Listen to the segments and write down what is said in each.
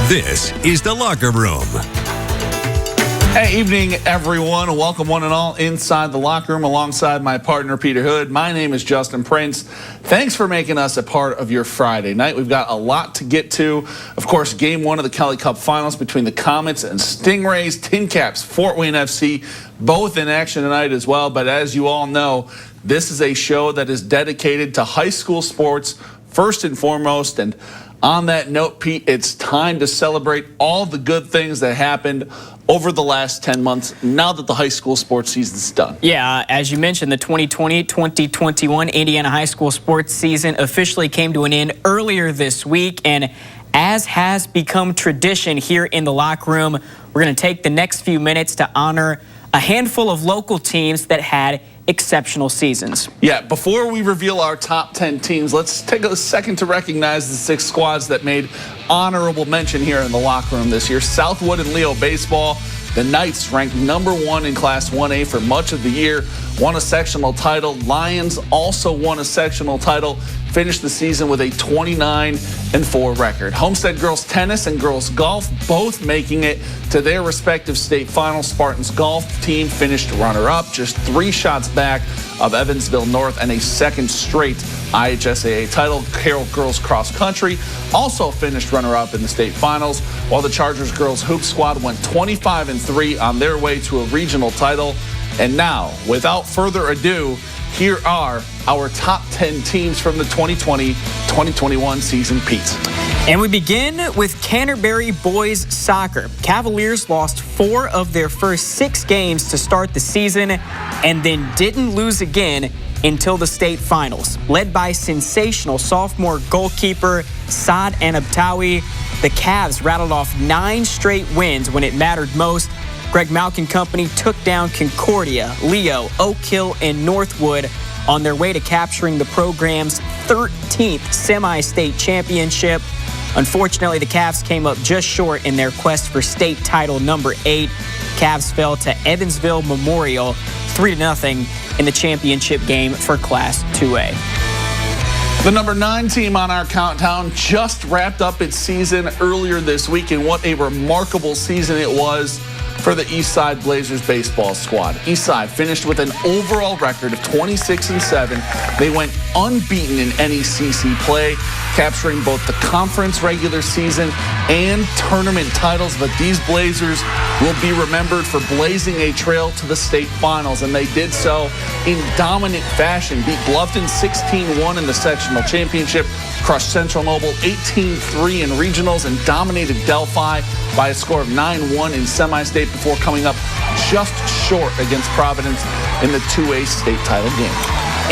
This is The Locker Room. Hey, evening, everyone. Welcome one and all inside the locker room alongside my partner, Peter Hood. My name is Justin Prince. Thanks for making us a part of your Friday night. We've got a lot to get to. Of course, game one of the Kelly Cup Finals between the Comets and Stingrays. Tin Caps, Fort Wayne FC, both in action tonight as well. But as you all know, this is a show that is dedicated to high school sports first and foremost. And on that note, Pete, it's time to celebrate all the good things that happened over the last 10 months now that the high school sports season's done. Yeah, as you mentioned, the 2020-2021 Indiana high school sports season officially came to an end earlier this week. And as has become tradition here in the locker room, we're going to take the next few minutes to honor a handful of local teams that had exceptional seasons. Yeah, before we reveal our top 10 teams, let's take a second to recognize the 6 squads that made honorable mention here in the locker room this year. Southwood and Leo baseball. The Knights ranked #1 in Class 1A for much of the year, won a sectional title. Lions also won a sectional title, finished the season with a 29-4 record. Homestead girls tennis and girls golf both making it to their respective state finals. Spartans golf team finished runner-up, just 3 shots back of Evansville North and a second straight IHSAA title. Carroll girls cross country also finished runner-up in the state finals, while the Chargers girls hoop squad went 25-3 on their way to a regional title. And now, without further ado, here are our top 10 teams from the 2020-2021 season, Pete. And we begin with Canterbury Boys Soccer. Cavaliers lost 4 of their first 6 games to start the season and then didn't lose again until the state finals. Led by sensational sophomore goalkeeper Saad Anabtawi, the Cavs rattled off 9 straight wins when it mattered most. Greg Malkin Company took down Concordia, Leo, Oak Hill, and Northwood on their way to capturing the program's 13th semi-state championship. Unfortunately, the Cavs came up just short in their quest for state title number 8. Cavs fell to Evansville Memorial 3-0 in the championship game for Class 2A. The number 9 team on our countdown just wrapped up its season earlier this week, and what a remarkable season it was for the Eastside Blazers baseball squad. Eastside finished with an overall record of 26-7. They went unbeaten in NECC play, capturing both the conference regular season and tournament titles. But these Blazers will be remembered for blazing a trail to the state finals, and they did so in dominant fashion. Beat Bluffton 16-1 in the sectional championship, crushed Central Noble 18-3 in regionals, and dominated Delphi by a score of 9-1 in semi-state before coming up just short against Providence in the 2A state title game.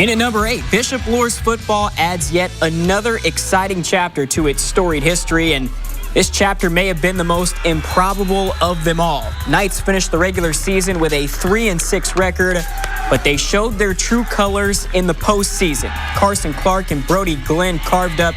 In at number 8, Bishop LUERS football adds yet another exciting chapter to its storied history, and this chapter may have been the most improbable of them all. Knights finished the regular season with a 3-6 record, but they showed their true colors in the postseason. Carson Clark and Brody Glenn carved up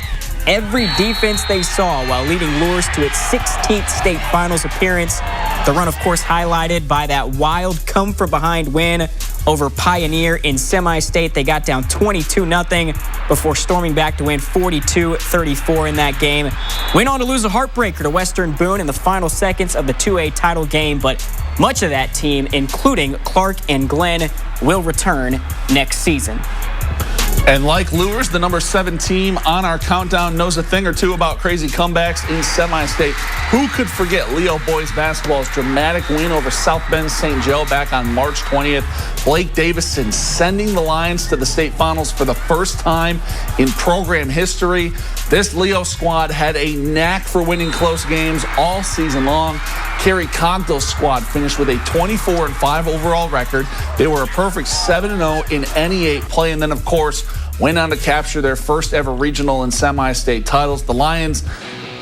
every defense they saw while leading LUERS to its 16th state finals appearance. The run, of course, highlighted by that wild come-from-behind win over Pioneer in semi-state. They got down 22-0 before storming back to win 42-34 in that game. Went on to lose a heartbreaker to Western Boone in the final seconds of the 2A title game, but much of that team, including Clark and Glenn, will return next season. And like LUERS, the number 7 team on our countdown knows a thing or two about crazy comebacks in semi-state. Who could forget Leo boys basketball's dramatic win over South Bend St. Joe back on March 20th? Blake Davison sending the Lions to the state finals for the first time in program history. This Leo squad had a knack for winning close games all season long. Kerry Cogdill's squad finished with a 24-5 overall record. They were a perfect 7-0 in NE8 play, and then, of course, went on to capture their first ever regional and semi-state titles. The Lions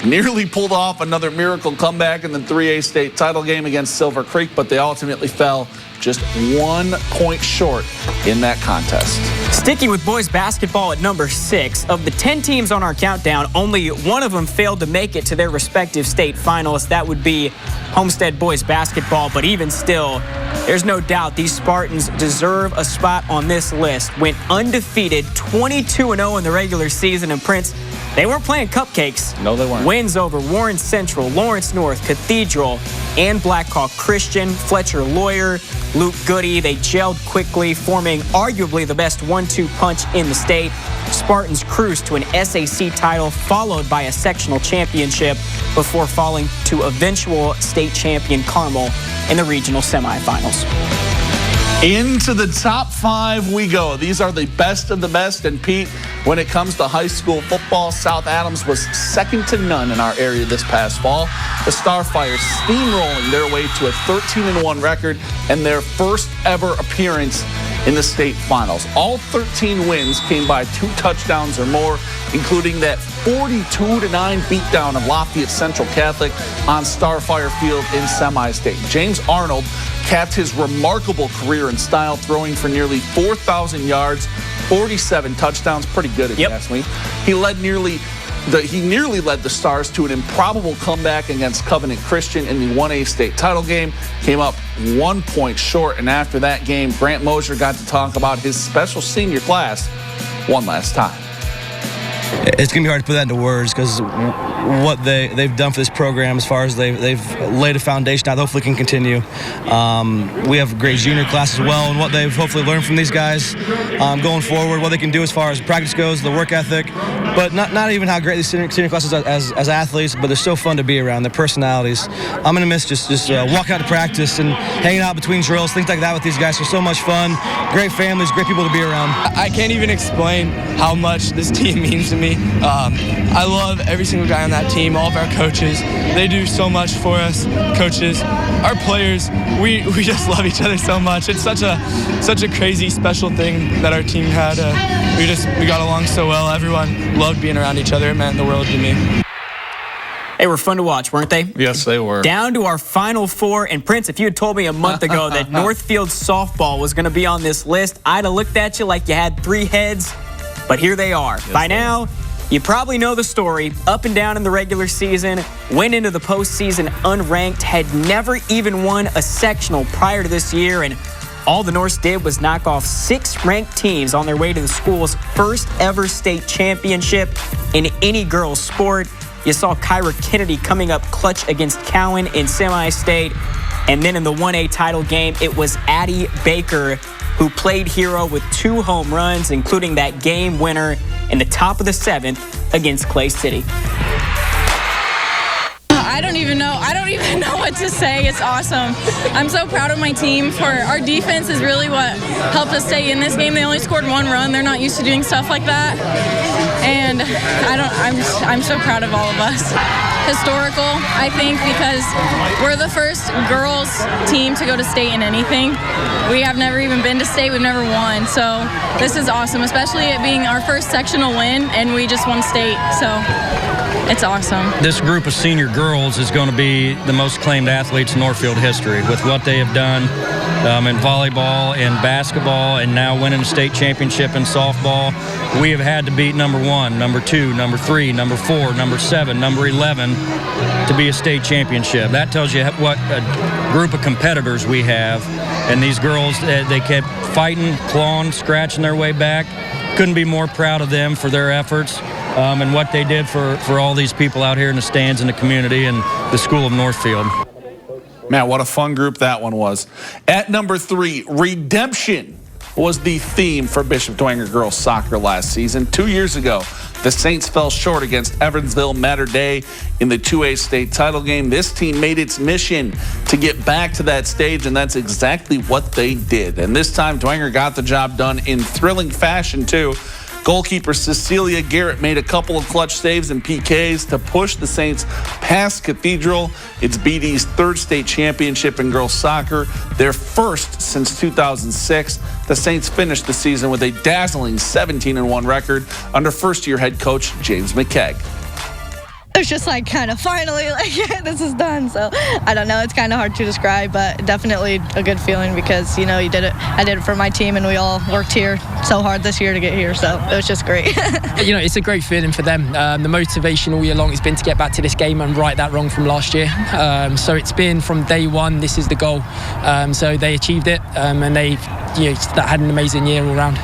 nearly pulled off another miracle comeback in the 3A state title game against Silver Creek, but they ultimately fell just 1 point short in that contest. Sticking with boys basketball at number 6, of the 10 teams on our countdown, only one of them failed to make it to their respective state finals. That would be Homestead boys basketball, but even still, there's no doubt these Spartans deserve a spot on this list. Went undefeated, 22-0 in the regular season, and Prince, they weren't playing cupcakes. No, they weren't. Wins over Warren Central, Lawrence North, Cathedral, and BLACKHAWK Christian, Fletcher Lawyer, Luke Goody. They gelled quickly, forming arguably the best 1-2 punch in the state. Spartans cruised to an SAC title, followed by a sectional championship before falling to eventual state champion Carmel in the regional semifinals. Into the top 5 we go. These are the best of the best. And Pete, when it comes to high school football, South Adams was second to none in our area this past fall. The Starfires steamrolling their way to a 13-1 record and their first ever appearance in the state finals. All 13 wins came by 2 touchdowns or more, including that 42-9 beatdown of Lafayette Central Catholic on Starfire Field in semi-state. James Arnold capped his remarkable career in style, throwing for nearly 4,000 yards, 47 touchdowns. Pretty good, if you ask me. He nearly led the Stars to an improbable comeback against Covenant Christian in the 1A state title game. Came up 1 point short, and after that game, Grant Mosier got to talk about his special senior class one last time. It's going to be hard to put that into words because what they've done for this program, as far as they've laid a foundation that hopefully can continue. We have a great junior class as well, and what they've hopefully learned from these guys going forward, what they can do as far as practice goes, the work ethic, but not even how great these senior classes are as athletes, but they're so fun to be around, their personalities. I'm going to miss just walking out to practice and hanging out between drills, things like that with these guys. They're so much fun, great families, great people to be around. I can't even explain how much this team means to me. I love every single guy on that team, all of our coaches. They do so much for us, coaches. Our players, we just love each other so much. It's such a crazy, special thing that our team had. We got along so well. Everyone loved being around each other. It meant the world to me. They were fun to watch, weren't they? Yes, they were. Down to our final 4. And Prince, if you had told me a month ago that Northfield softball was going to be on this list, I'd have looked at you like you had 3 heads. But here they are. Yes, by now, you probably know the story. Up and down in the regular season, went into the postseason unranked, had never even won a sectional prior to this year, and all the Norse did was knock off 6 ranked teams on their way to the school's first ever state championship in any girls' sport. You saw Kyra Kennedy coming up clutch against Cowan in semi-state, and then in the 1A title game, it was Addie Baker who played hero with 2 home runs, including that game winner in the top of the 7th against Clay City. I don't even know what to say. It's awesome. I'm so proud of my team. For our defense is really what helped us stay in this game. They only scored 1 run. They're not used to doing stuff like that. And I'm so proud of all of us. Historical, I think, because we're the first girls team to go to state in anything. We have never even been to state. We've never won. So this is awesome, especially it being our first sectional win, and we just won state. So it's awesome. This group of senior girls is going to be the most acclaimed athletes in Northfield history with what they have done in volleyball and basketball, and now winning a state championship in softball. We have had to beat number 1, number 2, number 3, number 4, number 7, number 11 to be a state championship. That tells you what a group of competitors we have. And these girls, they kept fighting, clawing, scratching their way back. Couldn't be more proud of them for their efforts and what they did for all these people out here in the stands in the community and the school of Northfield. Man, what a fun group that one was. At number 3, redemption was the theme for Bishop Dwenger girls soccer last season. 2 years ago, the Saints fell short against Evansville Mater Dei in the 2A state title game. This team made its mission to get back to that stage, and that's exactly what they did. And this time, Dwenger got the job done in thrilling fashion, too. Goalkeeper Cecilia Garrett made a couple of clutch saves and PKs to push the Saints past Cathedral. It's BD's 3rd state championship in girls soccer, their first since 2006. The Saints finished the season with a dazzling 17-1 record under first-year head coach James McKegg. it was just like kind of finally like this is done. So I don't know, it's kind of hard to describe, but definitely a good feeling because you know you did it. I did it for my team, and we all worked here so hard this year to get here. So it was just great. You know, it's a great feeling for them. The motivation all year long has been to get back to this game and right that wrong from last year. So it's been from day one. This is the goal. So they achieved it, and they had an amazing year all round.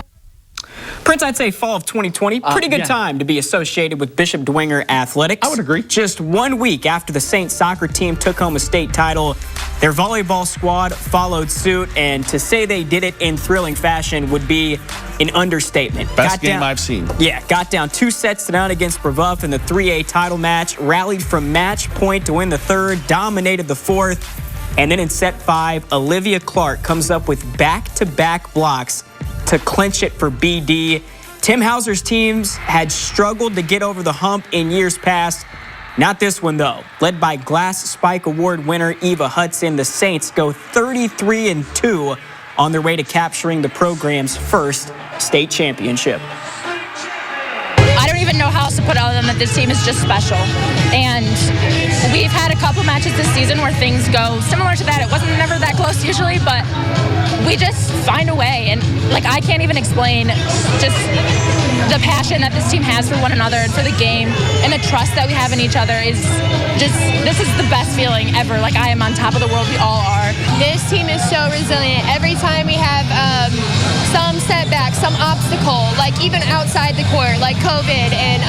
Prince, I'd say fall of 2020, pretty good time to be associated with Bishop Dwenger Athletics. I would agree. Just 1 week after the Saints soccer team took home a state title, their volleyball squad followed suit, and to say they did it in thrilling fashion would be an understatement. Best game I've seen. Yeah, got down 2 sets to none against Brevouf in the 3A title match, rallied from match point to win the third, dominated the fourth, and then in set 5, Olivia Clark comes up with back-to-back blocks to clinch it for BD. Tim Hauser's teams had struggled to get over the hump in years past. Not this one, though. Led by Glass Spike Award winner Eva Hudson, the Saints go 33-2 on their way to capturing the program's first state championship. I don't even know how else to put it other than that this team is just special. And we've had a couple matches this season where things go similar to that. It wasn't never that close usually, but we just find a way. And like, I can't even explain just the passion that this team has for one another and for the game, and the trust that we have in each other is just, this is the best feeling ever. Like, I am on top of the world. We all are. This team is so resilient. Every time we have some setback, some obstacle, like even outside the court, like COVID, and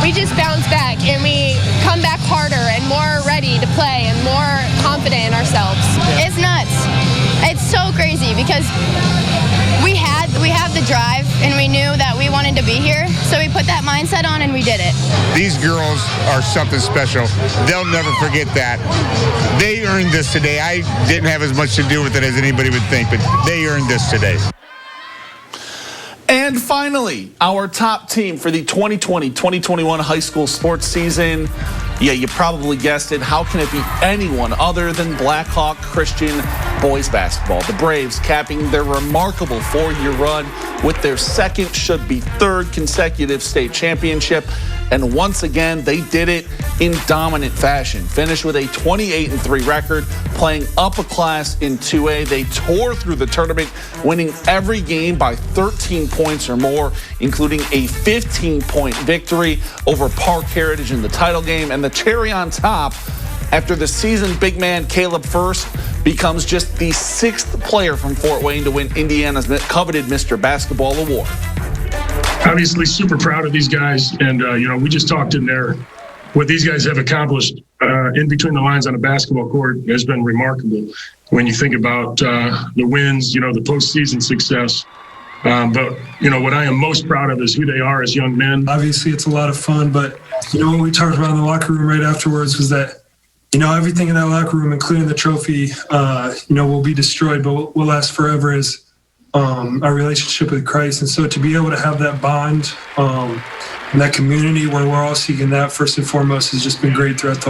we just bounce back and we come back harder and more ready to play and more confident in ourselves. It's nuts. It's so crazy because we have the drive and we knew that we wanted to be here, so we put that mindset on and we did it. These girls are something special. They'll never forget that. They earned this today. I didn't have as much to do with it as anybody would think, but they earned this today. And finally, our top team for the 2020-2021 high school sports season. Yeah, you probably guessed it. How can it be anyone other than BLACKHAWK Christian boys basketball? The Braves capping their remarkable 4-year run with their second, should be third consecutive state championship. And once again, they did it in dominant fashion. Finished with a 28-3 record, playing up a class in 2A. They tore through the tournament, winning every game by 13 points or more, including a 15-point victory over Park Heritage in the title game. And the cherry on top, after the season, big man Caleb First becomes just the 6th player from Fort Wayne to win Indiana's coveted Mr. Basketball Award. Obviously super proud of these guys, and we just talked in there. What these guys have accomplished in between the lines on a basketball court has been remarkable. When you think about the wins, the postseason success. But what I am most proud of is who they are as young men. Obviously, it's a lot of fun, but what we talked about in the locker room right afterwards was that everything in that locker room, including the trophy, will be destroyed, but what will last forever is our relationship with Christ. And so to be able to have that bond and that community where we're all seeking that first and foremost has just been great throughout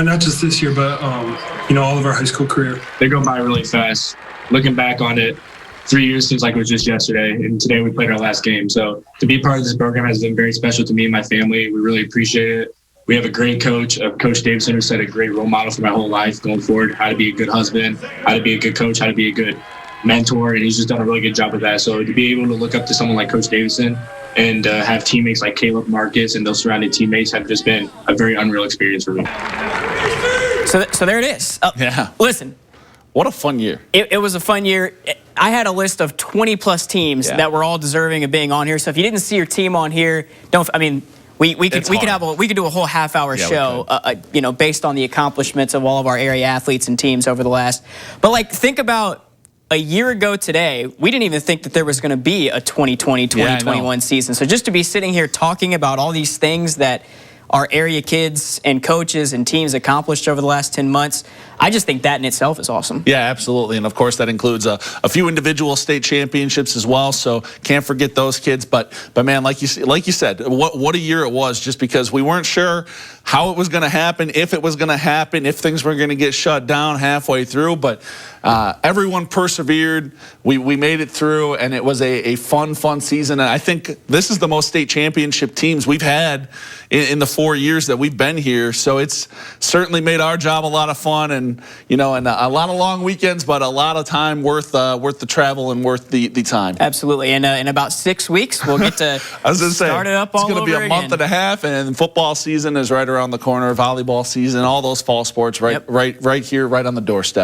not just this year, but all of our high school career. They go by really fast. Looking back on it, 3 years seems like it was just yesterday, and today we played our last game. So to be part of this program has been very special to me and my family. We really appreciate it. We have a great coach, Coach Davidson, who set a great role model for my whole life going forward, how to be a good husband, how to be a good coach, how to be a good mentor, and he's just done a really good job with that. So to be able to look up to someone like Coach Davidson and have teammates like Caleb, Marcus, and those surrounding teammates have just been a very unreal experience for me. So there it is. Yeah. Listen. What a fun year. It was a fun year. I had a list of 20-plus teams that were all deserving of being on here. So if you didn't see your team on here, we could do a whole half-hour show, based on the accomplishments of all of our area athletes and teams over the last. But think about a year ago today, we didn't even think that there was going to be a 2020-2021 season. So just to be sitting here talking about all these things that our area kids and coaches and teams accomplished over the last 10 months, I just think that in itself is awesome. Yeah, absolutely. And of course, that includes a few individual state championships as well. So can't forget those kids. But man, like you said, what a year it was, just because we weren't sure how it was going to happen, if it was going to happen, if things were going to get shut down halfway through. But everyone persevered. We made it through, and it was a fun season. And I think this is the most state championship teams we've had in the 4 years that we've been here. So it's certainly made our job a lot of fun, and and a lot of long weekends, but a lot of time worth the travel and worth the time. Absolutely. And in about 6 weeks, we'll get to start it up all over again. It's going to be a month and a half, and football season is right around the corner. Volleyball season, all those fall sports right here, right on the doorstep.